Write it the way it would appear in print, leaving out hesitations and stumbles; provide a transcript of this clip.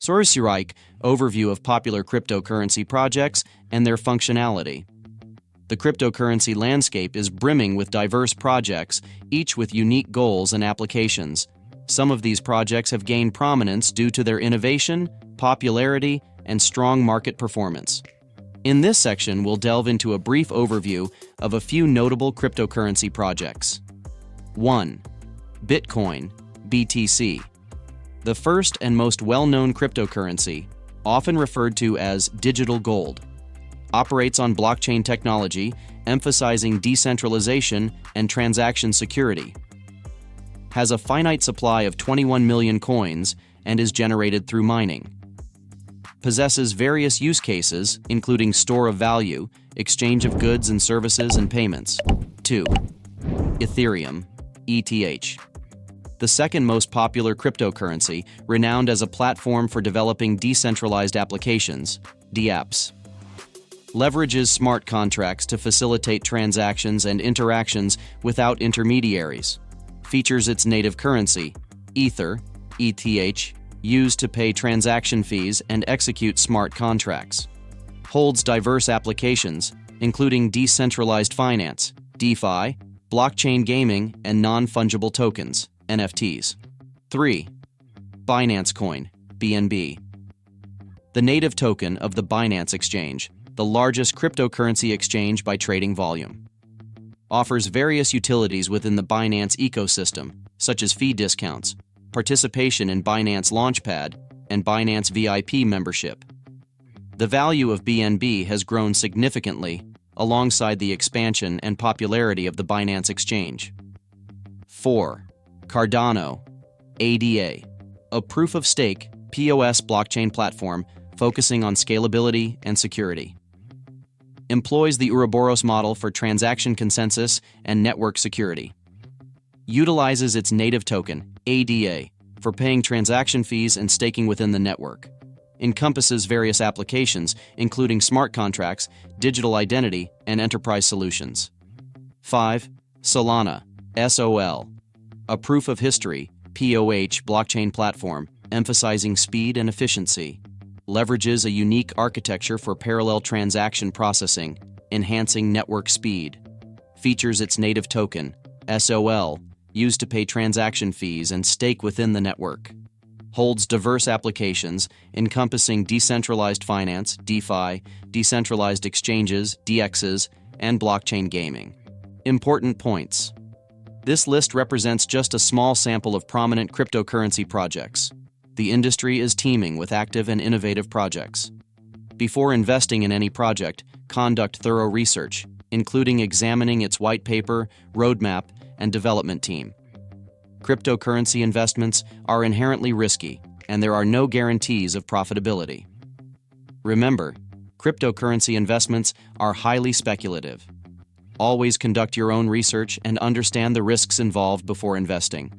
Sourceurike overview of popular cryptocurrency projects and their functionality. The cryptocurrency landscape is brimming with diverse projects, each with unique goals and applications. Some of these projects have gained prominence due to their innovation, popularity, and strong market performance. In this section, we'll delve into a brief overview of a few notable cryptocurrency projects. 1. Bitcoin, BTC. The first and most well-known cryptocurrency, often referred to as digital gold, operates on blockchain technology, emphasizing decentralization and transaction security. Has a finite supply of 21 million coins and is generated through mining. Possesses various use cases, including store of value, exchange of goods and services, and payments. 2. Ethereum, ETH. The second most popular cryptocurrency, renowned as a platform for developing decentralized applications, dApps. Leverages smart contracts to facilitate transactions and interactions without intermediaries. Features its native currency, Ether, ETH, used to pay transaction fees and execute smart contracts. Holds diverse applications, including decentralized finance, DeFi, blockchain gaming, and non-fungible tokens, NFTs. 3. Binance Coin, BNB. The native token of the Binance Exchange, the largest cryptocurrency exchange by trading volume. Offers various utilities within the Binance ecosystem, such as fee discounts, participation in Binance Launchpad, and Binance VIP membership. The value of BNB has grown significantly alongside the expansion and popularity of the Binance Exchange. 4. Cardano, ADA, a proof-of-stake POS blockchain platform focusing on scalability and security. Employs the Ouroboros model for transaction consensus and network security. Utilizes its native token, ADA, for paying transaction fees and staking within the network. Encompasses various applications, including smart contracts, digital identity, and enterprise solutions. 5. Solana, SOL, a proof-of-history, POH blockchain platform emphasizing speed and efficiency. Leverages a unique architecture for parallel transaction processing, enhancing network speed. Features its native token, SOL, used to pay transaction fees and stake within the network. Holds diverse applications encompassing decentralized finance, DeFi, decentralized exchanges, DEXs, and blockchain gaming. Important points. This list represents just a small sample of prominent cryptocurrency projects. The industry is teeming with active and innovative projects. Before investing in any project, conduct thorough research, including examining its white paper, roadmap, and development team. Cryptocurrency investments are inherently risky, and there are no guarantees of profitability. Remember, cryptocurrency investments are highly speculative. Always conduct your own research and understand the risks involved before investing.